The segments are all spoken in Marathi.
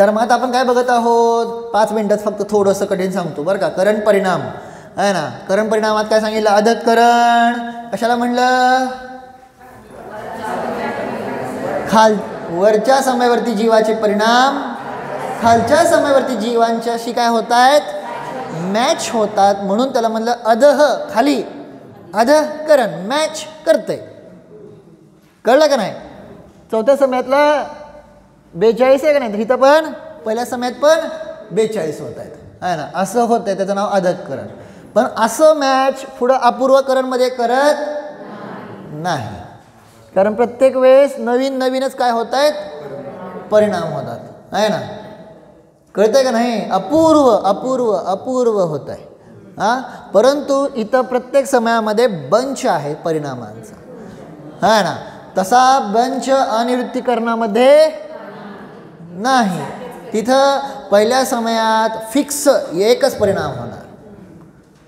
तर मग आता आपण काय बघत आहोत, 5 मिनिटात फक्त थोडंसं कठीण सांगतो बरं का. करण परिणाम आहे ना. करण परिणामात काय सांगितलं, अधःकरण कशाला म्हणलं, वरच्या समयवर्ती जीवाचे परिणाम खालच्या समयवर्ती जीवांच्याशी काय होत आहेत, मॅच होतात, म्हणून त्याला म्हणलं अधः, खाली अधःकरण, मॅच करते. कळलं का नाही. चौथ्या समयातला 42 आहे का नाही, इथं पण पहिल्या समयात पण 42 होत आहेत आहे ना. असं होत आहे, त्याचं नाव अधःकरण. पण असं मॅच पुढं अपूर्वकरणमध्ये करत नाही, कारण प्रत्येक वेळेस नवीन नवीनच काय होत आहेत, परिणाम होतात आहे ना. कळतंय का नाही. अपूर्व अपूर्व अपूर्व होत आहे हां. परंतु इथं प्रत्येक समयामध्ये बंच आहे परिणामांचा आहे ना. तसा बंच अनिवृत्तीकरणामध्ये नाही. तिथं पहिल्या समयात फिक्स एकच परिणाम होणार,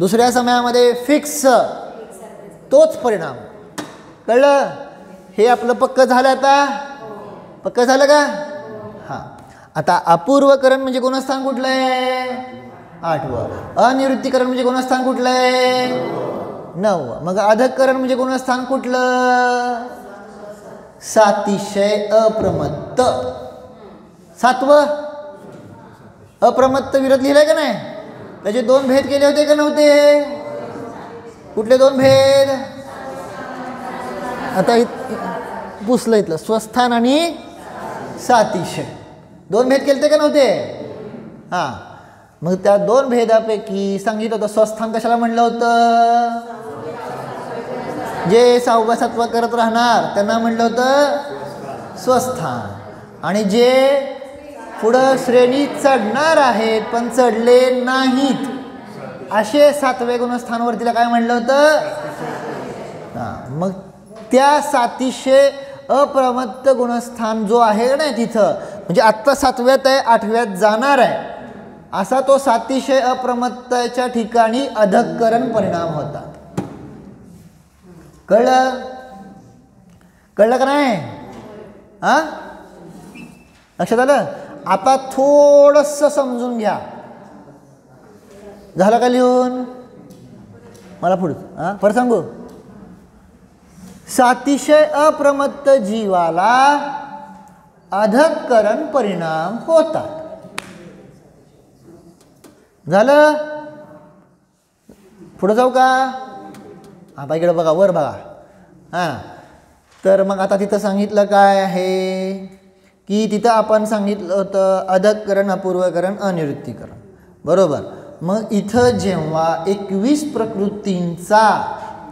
दुसऱ्या समयामध्ये फिक्स तोच परिणाम. कळलं. हे आपलं पक्क झालं. आता पक्क झालं का. हां. आता अपूर्वकरण म्हणजे गुणस्थान कुठलं आहे, 8वं. अनिवृत्तीकरण म्हणजे गुणस्थान कुठलं आहे, 9वं. मग अधःकरण म्हणजे गुणस्थान कुठलं, सातिशय अप्रमत्त, 7वं. अप्रमत्त विरोध लिहिलाय का नाही. त्याचे 2 भेद केले होते का नव्हते. कुठले 2 भेद, आता पुसलं इथलं, स्वस्थान आणि सातिशय 2 भेद केले का नव्हते. हां. मग त्या 2 भेदापैकी सांगितलं होतं स्वस्थान कशाला म्हणलं होतं, जे 6वा 7वा करत राहणार त्यांना म्हणलं होतं स्वस्थान, आणि जे पुढं श्रेणी चढणार आहेत पण चढले नाहीत असे 7वे गुणस्थानवरतीला काय म्हणलं होतं. हां. मग त्या सातिशय अप्रमत्त गुणस्थान जो आहे ना तिथं, म्हणजे आत्ता 7व्यात आहे 8व्यात जाणार आहे, असा तो सातिशय अप्रमत्ताच्या ठिकाणी अधःकरण परिणाम होता. कळलं. कळलं का नाही. हां. लक्षात आलं. आता थोडंसं समजून घ्या. झालं का लिहून, मला पुढे हां परत सांगू. सातिशय अप्रमत्त जीवाला अधःकरण परिणाम होतात. झालं. पुढे जाऊ का. आता इकडे बघा, वर बघा. हां. तर मग आता तिथं सांगितलं काय आहे की तिथं आपण सांगितलं होतं अधःकरण, अपूर्वकरण, अनिवृत्तीकरण, बरोबर. मग इथं जेव्हा 21 प्रकृतींचा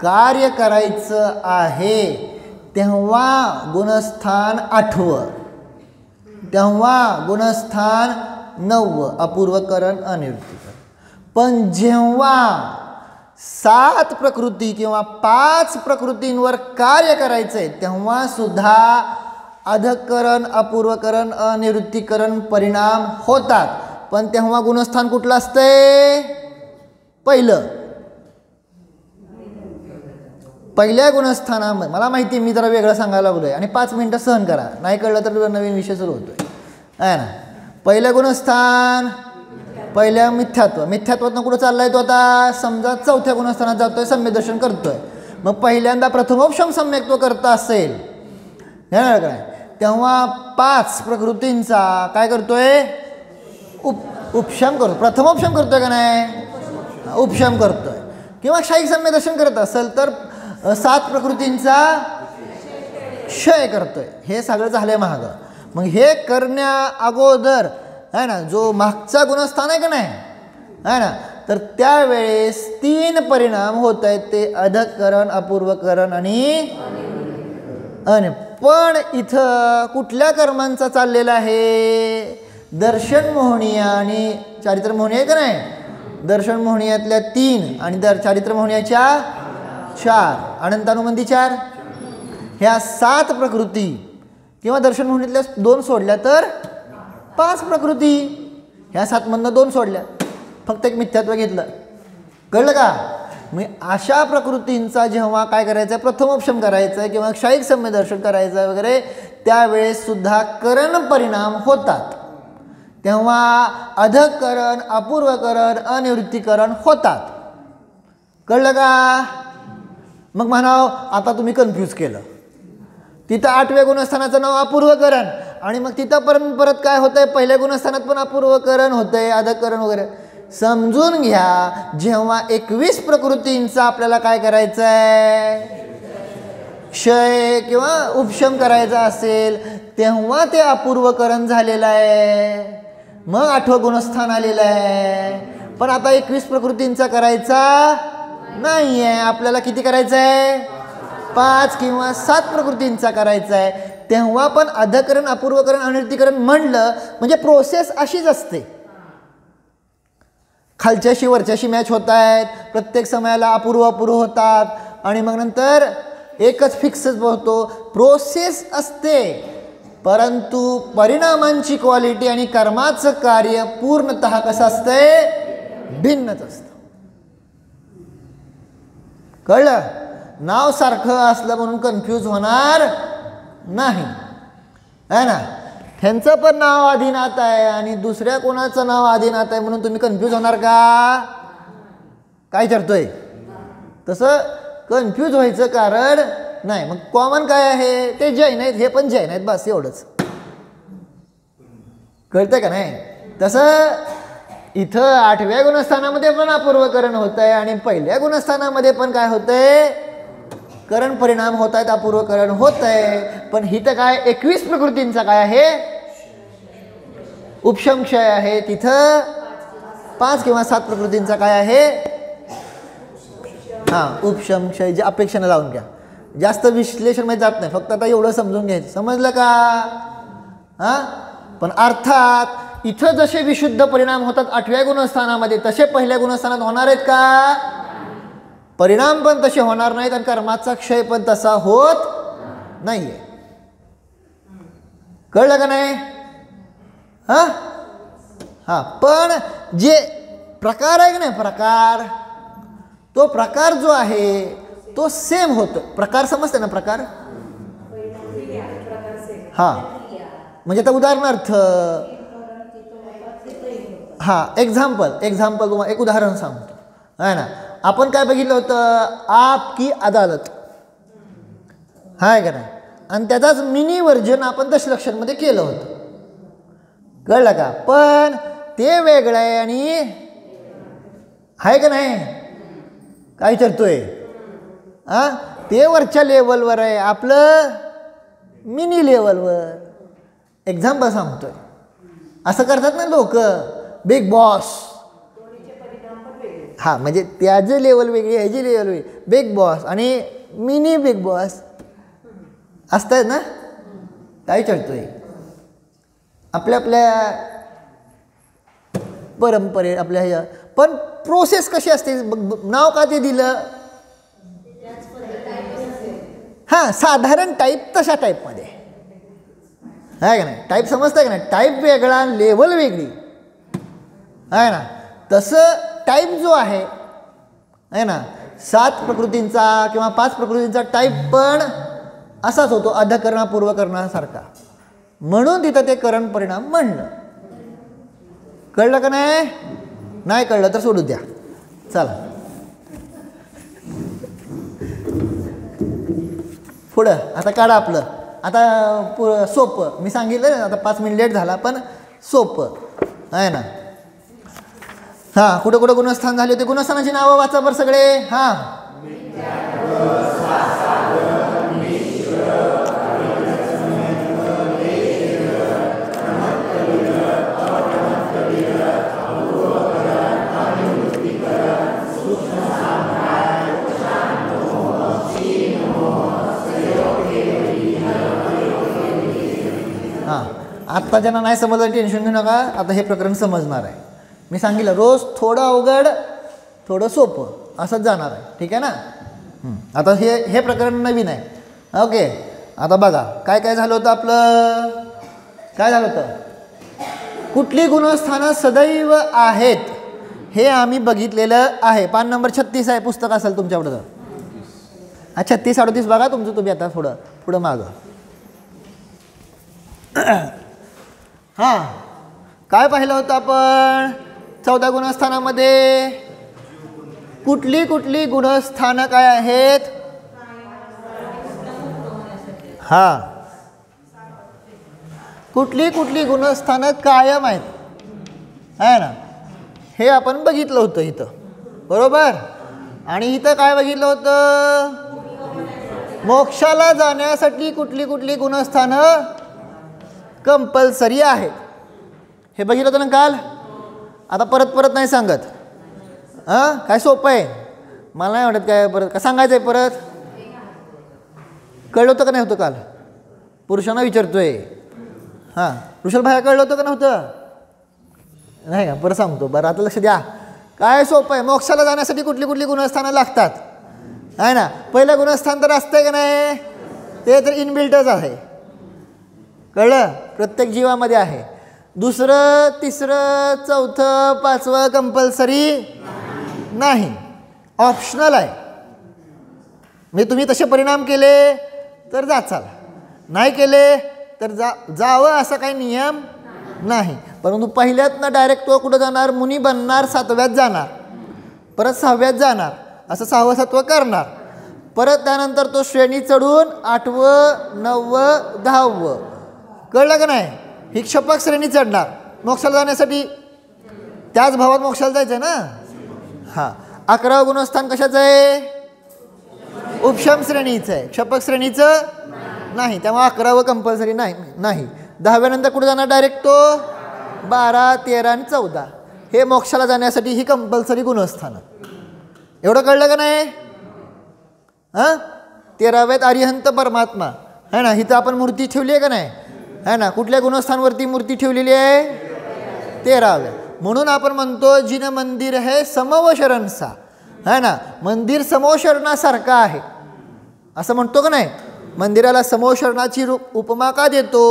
कार्य करायचं आहे तेव्हा गुणस्थान 8वं, तेव्हा गुणस्थान 9वं, अपूर्वकरण, अनिवृत्तीकरण. पण जेव्हा 7 प्रकृती किंवा 5 प्रकृतींवर कार्य करायचं आहे तेव्हा सुद्धा अधःकरण, अपूर्वकरण, अनिवृत्तीकरण परिणाम होतात. पण तेव्हा गुणस्थान कुठलं असतंय, पहिलं. पहिल्या गुणस्थानामध्ये मला माहिती आहे मी जरा वेगळं सांगायला लागलोय आणि 5 मिनिटं सहन करा, नाही कळलं तर नवीन विषय सुरू होतोय आहे ना. पहिलं गुणस्थान, पहिल्या मिथ्यात्व, मिथ्यात्वातनं कुठं चाललाय तो आता, समजा 4थ्या गुणस्थानात जातोय, सम्यक दर्शन करतोय. मग पहिल्यांदा प्रथमोपशम सम्यक्त्व करत असेल काय, तेव्हा 5 प्रकृतींचा काय करतोय, उपशम करतो. प्रथमोपशम करतोय का नाही, उपशम करतोय. किंवा क्षयिक सम्यक दर्शन करत असेल तर 7 प्रकृतींचा क्षय करतोय. हे सगळं झालंय महाग. मग हे करण्या अगोदर आहे ना जो मागचा गुणस्थान आहे का नाही आहे ना, तर त्यावेळेस 3 परिणाम होत आहेत, ते अधःकरण, अपूर्वकरण आणि पण इथं कुठल्या कर्मांचा चाललेला आहे, दर्शन मोहनीय आणि चारित्र मोहनीय आहे का नाही. दर्शन मोहनीयातल्या 3 आणि चारित्र मोहनीयाच्या 4, अनंतानुबंधी 4. ह्या 7 प्रकृती किंवा दर्शन मोहनीतल्या 2 सोडल्या तर 5 प्रकृती. ह्या 7 मधनं 2 सोडल्या, फक्त एक मिथ्यात्व घेतलं. कळलं का. मग अशा प्रकृतींचा जेव्हा काय करायचं आहे, प्रथमोपशम करायचं आहे किंवा क्षयिक सम्यक दर्शन करायचं आहे वगैरे, त्यावेळेस सुद्धा करण परिणाम होतात. तेव्हा अधकरण, अपूर्वकरण, अनिवृत्तीकरण होतात. कळलं का? मग म्हणाव आता तुम्ही कन्फ्यूज केलं. तिथं 8व्या गुणस्थानाचं नाव अपूर्वकरण आणि मग तिथं परत काय होतंय, पहिल्या गुणस्थानात पण अपूर्वकरण होतंय, अधकरण वगैरे. समजून घ्या, जेव्हा 21 प्रकृतींचा आपल्याला काय करायचं आहे, क्षय किंवा उपशम करायचा असेल, तेव्हा ते अपूर्वकरण झालेलं आहे. मग 8वं गुणस्थान आलेलं आहे. पण आता 21 प्रकृतींचा करायचा नाही आहे, आपल्याला किती करायचं आहे, 5 किंवा 7 प्रकृतींचा करायचा आहे. तेव्हा पण अधकरण, अपूर्वकरण, अनिवृत्तीकरण म्हणलं म्हणजे प्रोसेस अशीच असते. खालच्याशी वरच्याशी मॅच होत आहेत, प्रत्येक समयाला अपूर्व अपूर्व होतात आणि मग नंतर एकच फिक्सच होतो. प्रोसेस असते, परंतु परिणामांची क्वालिटी आणि कर्माचं कार्य पूर्णतः कसं असतंय, भिन्नच असतं. कळलं? नाव सारखं असलं म्हणून कन्फ्यूज होणार नाही, आहे ना. ह्यांचं पण नाव आदिनाथ आहे आणि दुसऱ्या कोणाचं नाव आदिनाथ आहे म्हणून तुम्ही कन्फ्यूज होणार का? काय करतोय तसं कन्फ्यूज व्हायचं कारण नाही. मग कॉमन काय आहे, ते जैन आहेत, हे पण जैन आहेत, बस एवढंच. कळतंय का नाही? तसं इथं 8व्या गुणस्थानामध्ये पण अपूर्वकरण होत आहे आणि पहिल्या गुणस्थानामध्ये पण काय होतंय, करण परिणाम होत आहेत, अपूर्वकरण होत आहे. पण इथं काय 21 प्रकृतींचा काय आहे, उपशम क्षय आहे. तिथं 5 किंवा 7 प्रकृतींचा काय आहे, उपशम क्षय. जे अपेक्षेनं लावून घ्या, जास्त विश्लेषणमध्ये जात नाही, फक्त आता एवढं समजून घ्यायचं. समजलं का? पण अर्थात इथं जसे विशुद्ध परिणाम होतात 8व्या गुणस्थानामध्ये, तसे पहिल्या गुणस्थानात होणार आहेत का? परिणाम पण तसे होणार नाहीत आणि कर्माचा क्षय पण तसा होत नाहीये. कळलं का नाही? पण जे प्रकार आहे की नाही, प्रकार, तो प्रकार जो आहे तो सेम होतो. प्रकार समजते ना, प्रकार. म्हणजे आता उदाहरणार्थ, एक्झाम्पल तुम्हाला एक उदाहरण सांगतो, आहे ना. आपण काय बघितलं होतं, आप की अदालत, हाय का नाही, आणि त्याचाच मिनी व्हर्जन आपण दशलक्षांमध्ये केलं होतं. कळलं का? पण ते वेगळं आहे आणि आहे का नाही, काय विचारतोय, ते वरच्या लेवलवर आहे, आपलं मिनी लेवलवर. एक्झाम्पल सांगतोय, असं करतात ना लोक, बिग बॉस, म्हणजे त्याची लेवल वेगळी, ह्याची लेवल वेगळी, बिग बॉस आणि मिनी बिग बॉस असतात ना. काय चढतोय, आपल्या आपल्या परंपरे, आपल्या ह्या. पण प्रोसेस कशी असते, नाव का ते दिलं, साधारण टाईप तशा टाईपमध्ये, आहे का नाही. टाईप समजतं का नाही, टाईप वेगळा, लेवल वेगळी, आहे ना. तसं टाईप जो आहे ना, 7 प्रकृतींचा किंवा 5 प्रकृतींचा टाईप पण असाच होतो, अधकरणा पूर्वकरणासारखा. म्हणून तिथं ते करण परिणाम म्हणलं. कळलं का नाही? नाही कळलं तर सोडू द्या. चला पुढं, आता काढा आपलं. आता सोपं मी सांगितलं ना, आता 5 मिनिट लेट झाला पण सोपं आहे ना. कुठं कुठं गुणस्थान झाले होते, गुणस्थानाची नावं वाचा बरं सगळे. आत्ता ज्यांना नाही समजलं टेन्शन घेऊ नका, आता हे प्रकरण समजणार आहे. मी सांगितलं रोज थोडं अवघड थोडं सोपं असंच जाणार आहे, ठीक आहे ना. आता हे प्रकरण नवीन आहे. ओके, आता बघा काय काय झालं होतं आपलं. काय झालं होतं, कुठली गुणस्थानं सदैव आहेत हे आम्ही बघितलेलं आहे. पान नंबर 36 आहे, पुस्तक असेल तुमच्याकडं. 36-38 बघा तुमचं, तुम्ही आता पुढं मागं. काय पाहिलं होतं आपण 14 गुणस्थानामध्ये? कुठली कुठली गुणस्थानं काय आहेत? हां, कुठली कुठली गुणस्थानं कायम आहेत, आहे ना? हे आपण बघितलं होतं इथं, बरोबर. आणि इथं काय बघितलं होतं? मोक्षाला जाण्यासाठी कुठली कुठली गुणस्थानं कंपल्सरी आहेत हे बघितलं होतं ना काल. आता परत परत नाही सांगत. काय सोपं आहे, मला नाही वाटत काय परत का सांगायचं आहे. परत कळलं होतं का नाही होतं काल? पुरुषांना विचारतोय. हां, ऋषभ भाया कळलं होतं का नव्हतं? नाही का? परत सांगतो. बरं आता लक्ष द्या. काय सोपं आहे, मोक्षाला जाण्यासाठी कुठली कुठली गुणस्थानं लागतात, आहे ना? पहिलं गुणस्थान तर असतंय का नाही, ते तर इनबिल्टच आहे. कळलं? प्रत्येक जीवामध्ये आहे. दुसरं, तिसरं, चौथं, पाचवं कंपल्सरी नाही, ऑप्शनल आहे. म्हणजे तुम्ही तसे परिणाम केले तर जाचाल, नाही केले तर जावं असं काही नियम नाही. परंतु पहिल्यातनं डायरेक्ट तो कुठं जाणार? मुनी बनणार, 7व्यात जाणार, परत 6व्यात जाणार, असं 6वं 7वं करणार. परत त्यानंतर तो श्रेणी चढून 8वं 9वं 10वं. कळलं का नाही? ही क्षपक श्रेणी चढणार मोक्षाला जाण्यासाठी. त्याच भावात मोक्षाला जायचं आहे ना. हां, 11वं गुणस्थान कशाचं आहे? उपशम श्रेणीचं आहे, क्षपक श्रेणीचं नाही. त्यामुळे 11वं कंपल्सरी नाही. 10व्यानंतर कुठे जाणार? डायरेक्ट तो 12, 13 आणि 14 हे मोक्षाला जाण्यासाठी ही कंपल्सरी गुणस्थानं. एवढं कळलं का नाही? 13व्यात अरिहंत परमात्मा, है ना? इथं आपण मूर्ती ठेवली आहे का नाही, है ना? कुठल्या गुणस्थानवरती मूर्ती ठेवलेली आहे? 13व्या. म्हणून आपण म्हणतो जिन मंदिर है समवशरणसा, है ना? मंदिर समोशरणासारखं आहे असं म्हणतो का नाही? मंदिराला समोशरणाची उपमा का देतो,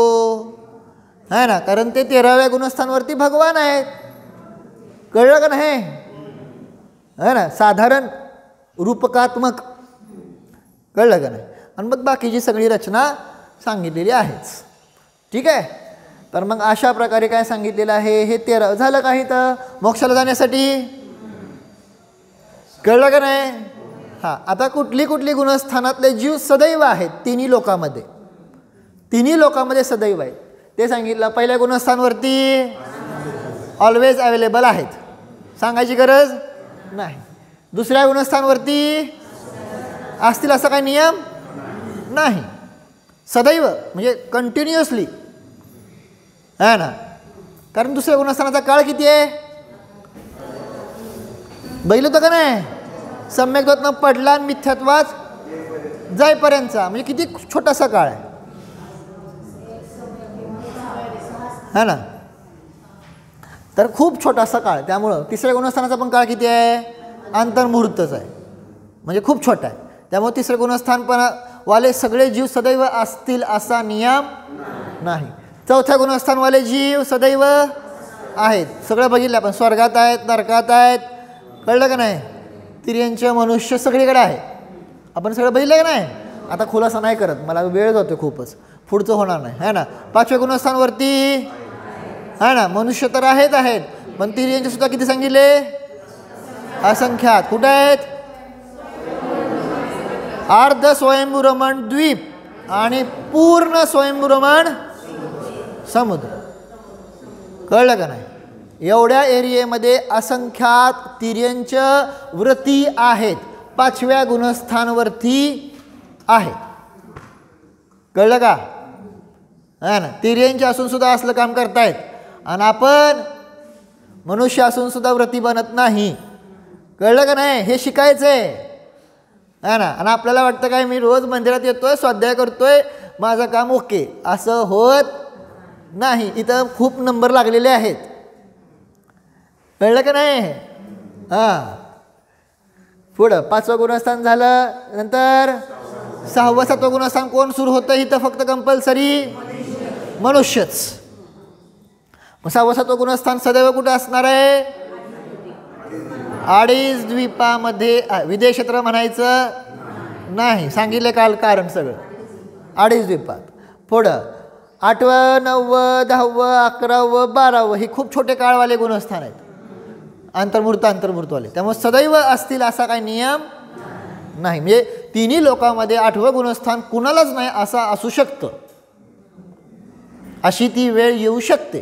है ना? कारण ते 13व्या गुणस्थानवरती भगवान आहेत. कळलं का नाही? है ना? साधारण रूपकात्मक. कळलं का नाही? आणि मग बाकीची सगळी रचना सांगितलेली आहेच. ठीक आहे. तर मग अशा प्रकारे काय सांगितलेलं आहे? हे 13 झालं काही तर मोक्षाला जाण्यासाठी. कळलं का नाही? हां, आता कुठली कुठली गुणस्थानातले जीव सदैव आहेत तिन्ही लोकामध्ये. तिन्ही लोकामध्ये सदैव आहेत ते सांगितलं. पहिल्या गुणस्थानवरती ऑलवेज अवेलेबल आहेत, सांगायची गरज नाही. दुसऱ्या गुणस्थानवरती असतील असा काही नियम नाही, सदैव म्हणजे कंटिन्युअसली, है ना? कारण दुसऱ्या गुणस्थानाचा काळ किती आहे? बघितलं होतं का नाही? सम्यक्त्वातनं पडला आणि मिथ्यात्वात जाईपर्यंतचा, म्हणजे किती छोटासा काळ आहे, है ना? तर खूप छोटासा काळ. त्यामुळं तिसऱ्या गुणस्थानाचा पण काळ किती आहे? अंतर्मुहूर्तच आहे, म्हणजे खूप छोटा आहे. त्यामुळे तिसरे गुणस्थान पण वाले सगळे जीव सदैव असतील असा नियम नाही. चौथ्या गुणस्थानवाले जीव सदैव आहेत. सगळं बघितलं आपण. स्वर्गात आहेत, नरकात आहेत. कळलं का नाही? तिर्यंच मनुष्य सगळीकडे आहे. आपण सगळं बघितलं का नाही? आता खुलासा नाही करत, मला वेळ जातो खूपच, पुढचं होणार नाही, है ना? 5व्या गुणस्थानवरती, है ना, मनुष्य तर आहेत, पण तिर्यंचे सुद्धा किती सांगितले? असंख्यात. कुठे आहेत? अर्ध स्वयंभूरमण द्वीप आणि पूर्ण स्वयंभूरमण समुद्र. कळलं का नाही? एवढ्या एरियेमध्ये असंख्यात तिर्यंच व्रती आहेत, 5व्या गुणस्थानवरती आहे. कळलं का? है ना? तिर्यंच असून सुद्धा असलं काम करतायत आणि आपण मनुष्य असून सुद्धा व्रती बनत नाही. कळलं का नाही? हे शिकायचं आहे, है ना? आणि आपल्याला वाटतं काय मी रोज मंदिरात येतोय, स्वाध्याय करतोय, माझं काम ओके, असं होत नाही. इथं खूप नंबर लागलेले आहेत. कळलं का नाही? हां, पुढं 5वं गुणस्थान झालं, नंतर 6वं 7वं गुणस्थान कोण सुरू होतं? इथं फक्त कंपल्सरी मनुष्यच. मग 6वं 7वं गुणस्थान सदैव कुठं असणार आहे? अडीच द्वीपामध्ये. विदेश क्षेत्र म्हणायचं नाही, सांगितले काल कारण सगळं. अडीच द्वीपात. पुढं 8वं 9वं 10वं 11वं 12वं हे खूप छोटे काळवाले गुणस्थान आहेत, अंतर्मूर्तवाले. त्यामुळे सदैव असतील असा काही नियम नाही. म्हणजे तिन्ही लोकांमध्ये 8वं गुणस्थान कुणालाच नाही असा असू शकतं, अशी ती वेळ येऊ शकते.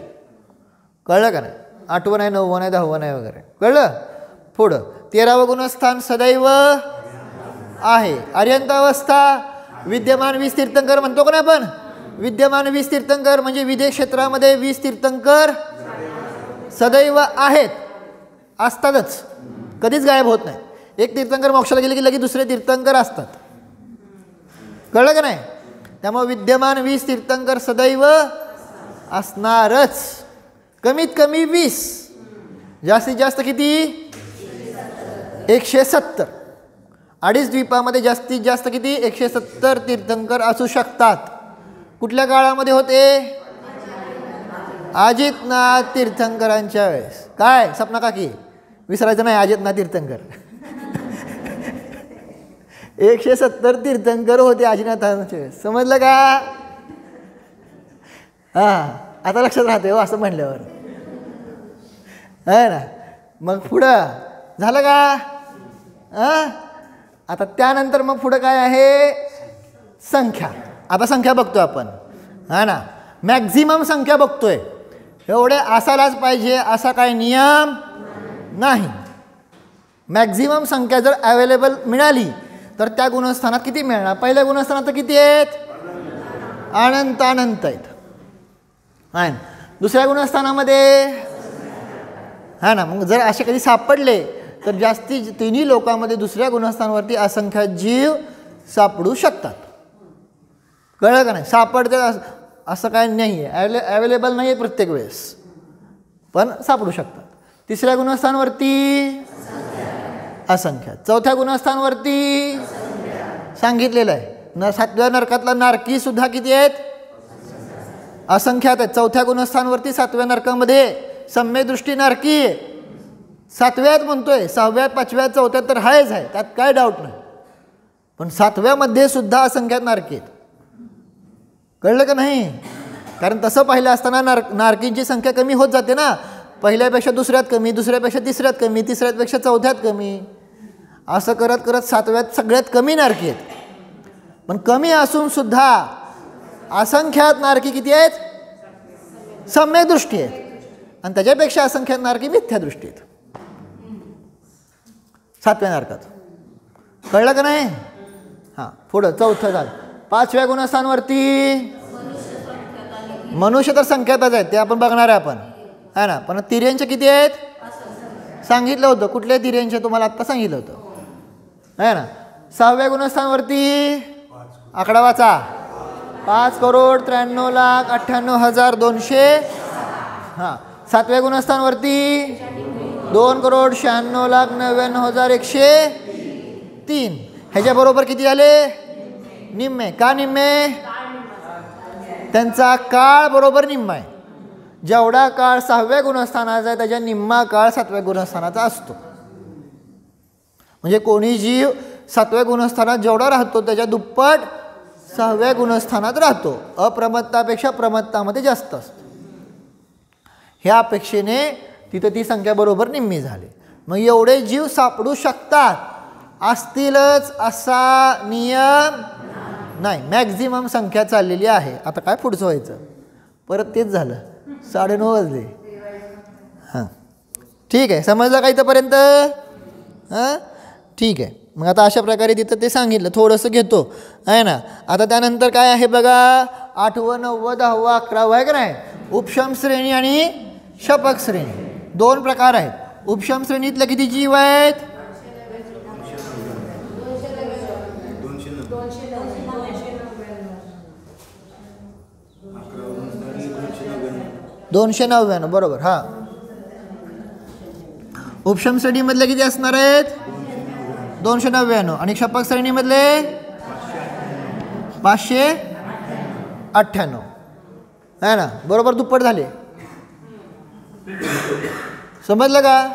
कळलं का नाही? 8वं नाही 9वं नाही 10वं नाही वगैरे. कळलं? पुढं 13वं गुणस्थान सदैव आहे. अर्यंतावस्था विद्यमान 20 तीर्थंकर म्हणतो का नाही आपण? विद्यमान 20 तीर्थंकर म्हणजे विदेश क्षेत्रामध्ये 20 तीर्थंकर सदैव आहेत, असतातच, कधीच गायब होत नाही. एक तीर्थंकर मोक्षाला गेले की लगेच दुसरे तीर्थंकर असतात. कळलं का नाही? त्यामुळे विद्यमान 20 तीर्थंकर सदैव असणारच. कमीत कमी 20, जास्तीत जास्त किती? 170. 2.5 द्वीपामध्ये जास्तीत जास्त किती? 170 तीर्थंकर असू शकतात. कुठल्या काळामध्ये होते? अजितनाथ तीर्थंकरांच्या वेळेस. काय सपना काकी? विसरायचं नाही अजितनाथ तीर्थंकर. 170 तीर्थंकर होते अजितनाथांच्या वेळेस. समजलं का? हां, आता लक्षात राहते हो असं म्हणल्यावर, आहे ना. मग पुढं झालं का? आता त्यानंतर मग पुढं काय आहे? संख्या. आता संख्या बघतोय आपण, हा ना. मॅक्झिमम संख्या बघतोय. एवढे असायलाच पाहिजे असा काही नियम नाही. मॅक्झिमम संख्या जर अवेलेबल मिळाली तर त्या गुणस्थानात किती मिळणार? पहिल्या गुणस्थानात किती आहेत? अनंत अनंत आहेत. आहे दुसऱ्या गुणस्थानामध्ये, हा ना. मग जर असे कधी सापडले तर जास्ती तिन्ही लोकांमध्ये दुसऱ्या गुणस्थानावरती असंख्य जीव सापडू शकतात. कळलं का नाही? सापडते असं काय नाही आहे, अवेलेबल नाही आहे प्रत्येक वेळेस, पण सापडू शकतात. तिसऱ्या गुणस्थानावरती असंख्य. चौथ्या गुणस्थानावरती सांगितलेलं आहे. 7व्या नरकातला नारकी सुद्धा किती आहेत? असंख्यात आहेत. चौथ्या गुणस्थानावरती 7व्या नरकामध्ये सम्यदृष्टी नारकी 7व्यात म्हणतोय. 6व्यात 5व्यात 4थ्यात तर आहेच आहे, त्यात काय डाऊट नाही. पण 7व्यामध्ये सुद्धा असंख्यात नारकी आहेत. कळलं का नाही? कारण तसं पाहिलं असताना नारकींची संख्या कमी होत जाते ना. पहिल्यापेक्षा दुसऱ्यात कमी, दुसऱ्यापेक्षा तिसऱ्यात कमी, तिसऱ्यापेक्षा चौथ्यात कमी, असं करत करत 7व्यात सगळ्यात कमी नारकी आहेत. पण कमी असून सुद्धा असंख्यात नारकी किती आहेत? सम्यदृष्टी आहेत. आणि त्याच्यापेक्षा असंख्यात नारकी मिथ्यादृष्टी आहेत 7व्या नरकात. कळलं का नाही? हां, पुढं चौथं झालं. 5व्या गुणस्थानावरती मनुष्य तर संख्यातच आहेत, ते आपण बघणार आहे आपण, है ना. पण तिर्यांचे किती आहेत? सांगितलं होतं. कुठल्या तिर्यांचे तुम्हाला आत्ता सांगितलं होतं, है ना. 6व्या गुणस्थानावरती आकडा वाचा. 5,93,98,200. हां. 7व्या गुणस्थानावरती 2,96,99,103. ह्याच्याबरोबर किती झाले? निम्मे. का निम्मे? त्यांचा काळ बरोबर निम्मा आहे. जेवढा काळ 6व्या गुणस्थानाचा आहे त्याच्या निम्मा काळ 7व्या गुणस्थानाचा असतो. म्हणजे कोणी जीव 7व्या गुणस्थानात जेवढा राहतो त्याच्या दुप्पट 6व्या गुणस्थानात राहतो. अप्रमत्तापेक्षा प्रमत्तामध्ये जास्त असतो. ह्या अपेक्षेने तिथं ती संख्या बरोबर निम्मी झाली. मग एवढे जीव सापडू शकतात, असतीलच असा नियम नाही. मॅक्झिमम संख्या चाललेली आहे. आता काय पुढचं व्हायचं? परत तेच झालं. 9:30 वाजले. हां, ठीक आहे. समजलं का इथंपर्यंत? हां, ठीक आहे. मग आता अशा प्रकारे तिथं ते सांगितलं, थोडंसं घेतो, आहे ना. आता त्यानंतर काय आहे बघा? 8वं 9वं 10वं 11वं आहे का नाही. उपशम श्रेणी आणि शपक श्रेणी 2 प्रकार आहेत. उपशम श्रेणीतले किती जीव आहेत? 299. बरोबर. हां, उपशम श्रेणीमधले किती असणार आहेत? 299. आणि शपक श्रेणीमधले 598, है ना. बरोबर दुप्पट झाले. समजलं का?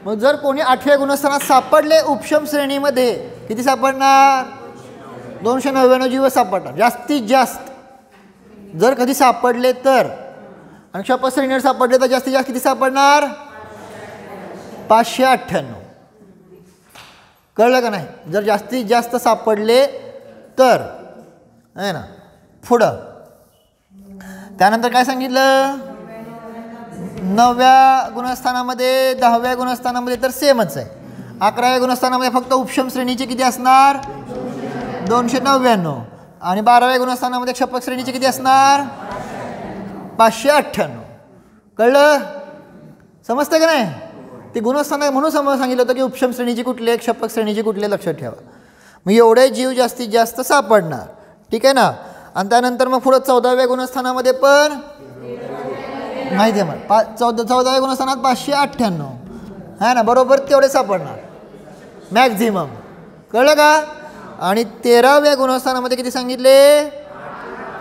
मग जर कोणी 8व्या गुणस्थानात सापडले उपशम श्रेणीमध्ये, किती सापडणार? 299 जीव सापडणार जास्तीत जास्त. जर कधी सापडले तर, आणि क्षपश्रेणीवर सापडले तर जास्तीत जास्त किती सापडणार? 598. कळलं का नाही? जर जास्तीत जास्त सापडले तर, आहे ना. पुढं त्यानंतर काय सांगितलं? 9व्या गुणस्थानामध्ये 10व्या गुणस्थानामध्ये तर सेमच आहे. 11व्या गुणस्थानामध्ये फक्त उपशम श्रेणीचे किती असणार? 299. आणि 12व्या गुणस्थानामध्ये क्षपक श्रेणीचे किती असणार? 598. कळलं? समजतं का नाही? ते गुणस्थान म्हणून सांगितलं होतं की उपशम श्रेणीचे कुठले, क्षपक श्रेणीचे कुठले, लक्षात ठेवा. मग एवढे जीव जास्तीत जास्त सापडणार. ठीक आहे ना. आणि त्यानंतर मग पुढं 14व्या गुणस्थानामध्ये पण माहिती आहे मग 14व्या गुणस्थानात 598 आहे ना, बरोबर तेवढे सापडणार मॅक्झिमम. कळलं का? आणि 13व्या गुणस्थानामध्ये किती सांगितले?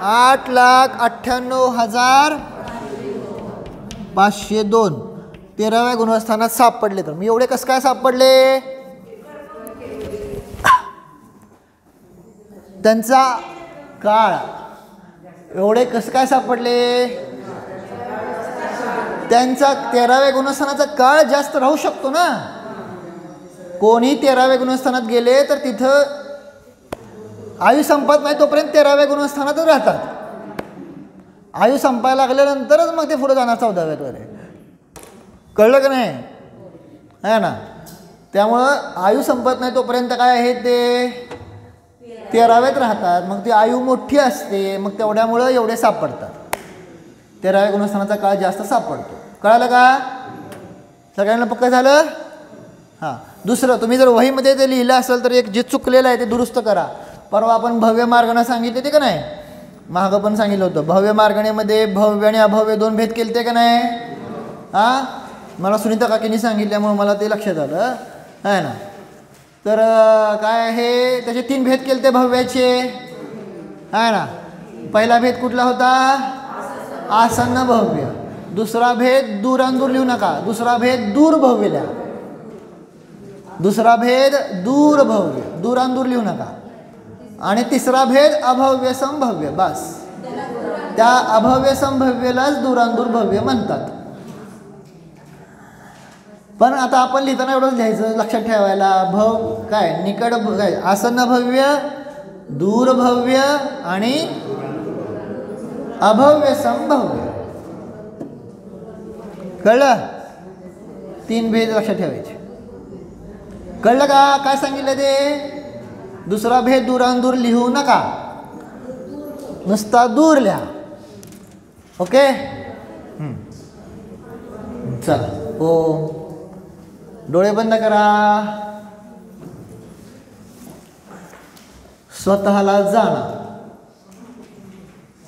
8,98,502 13व्या गुणस्थानात सापडले. तर मी एवढे कसं काय सापडले? त्यांचा काळ एवढे कसं काय सापडले? त्यांचा 13व्या गुणस्थानाचा काळ जास्त राहू शकतो ना. कोणी 13व्या गुणस्थानात गेले तर तिथं आयु संपत नाही तोपर्यंत 13व्या गुणस्थानातच राहतात. आयु संपायला लागल्यानंतरच मग ते पुढे जाणार 14व्यात वगैरे. कळलं का नाही? आहे ना. त्यामुळं आयु संपत नाही तोपर्यंत काय आहे ते 13व्यात राहतात. मग ती आयु मोठी असते, मग तेवढ्यामुळं एवढे सापडतात. 13व्या गुणस्थानाचा काळ जास्त सापडतो. कळालं का? सगळ्यांना पक्का झालं? हां. दुसरं, तुम्ही जर वहीमध्ये ते लिहिलं असेल तर एक जे चुकलेलं आहे ते दुरुस्त करा. परवा आपण भव्य मार्गणं सांगितले ते का नाही? मागं पण सांगितलं होतं. भव्य मार्गणेमध्ये भव्य आणि अभव्य 2 भेद केले ते का नाही? हां. मला सुनीता काकींनी सांगितल्यामुळे मला ते लक्षात आलं आहे ना. तर काय आहे, त्याचे 3 भेद केले ते भव्याचे आहे ना. पहिला भेद कुठला होता? आसन्न भव्य. दुसरा भेद दूरांदूर लिहू नका. दुसरा भेद दूर भव्य लिहा. दुसरा भेद दूर भव्य, दूरांदूर लिहू नका. आणि तिसरा भेद अभव्य संभव्य. बस त्या अभव्य संभव्यलाच दूरांदूर भव्य म्हणतात. पण आता आपण लिहिताना एवढंच लिहायचं, लक्षात ठेवायला. काय निकड काय आसन्न भव्य, दूर भव्य आणि अभव्य संभव्य. कळलं? 3 भेद लक्षात ठेवायचे. कळलं का? काय सांगितलं ते? दुसरा भेद दूरांदूर लिहू नका, नुसता दूर लिहा. ओके. चला. ओ डोळे बंद करा. स्वतःला जाणा.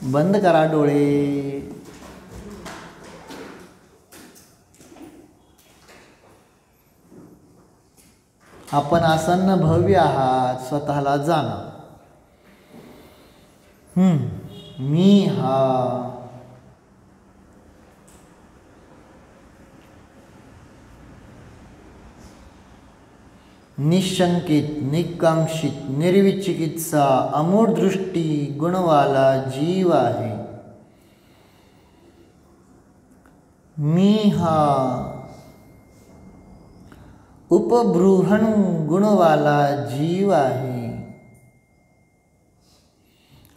बंद करा डोळे. आपण आसन्न भव्य आहात. स्वतःला जाणा. मी हा निशंकित, निकांक्षित, निर्विचिकित्सा, अमूढ दृष्टी गुणवाला जीव आहे. मी हा उपबृहण गुणवाला जीव आहे.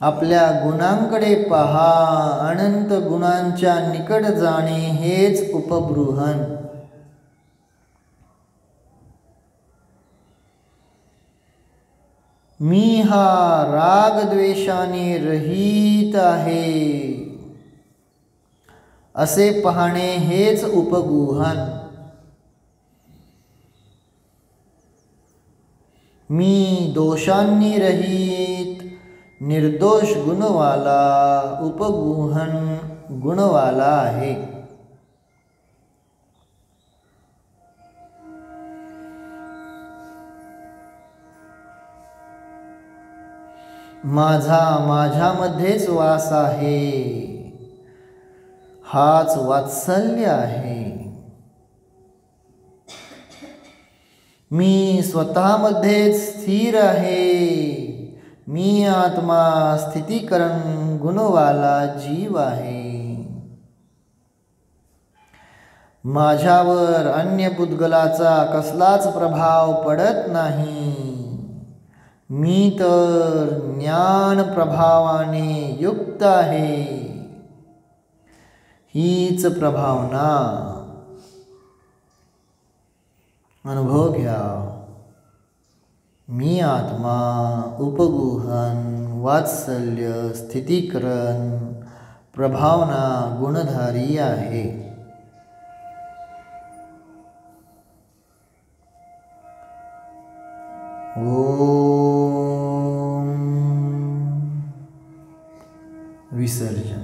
आपल्या गुणांकडे पहा. अनंत गुणांच्या निकट जाणे हेच उपबृहण. मी हा राग द्वेषाने रहित आहे असे पाहणे हेच उपगुहन. मी दोषांनी रहित निर्दोष गुणवाला उपगुहन गुणवाला आहे. माझा माझ्यामध्येच वास आहे. हाच वात्सल्य आहे. मी स्वतःमध्येच स्थिर आहे. मी आत्मा स्थितीकरण गुणवाला जीव आहे. माझ्यावर अन्य पुद्गलाचा कसलाच प्रभाव पडत नाही. मी तर ज्ञान प्रभावाने युक्त आहे. हीच प्रभावना अनुभव घ्या. मी आत्मा उपगुहन वात्सल्य स्थितीकरण प्रभावना गुणधारी आहे. ओम विसर्जन.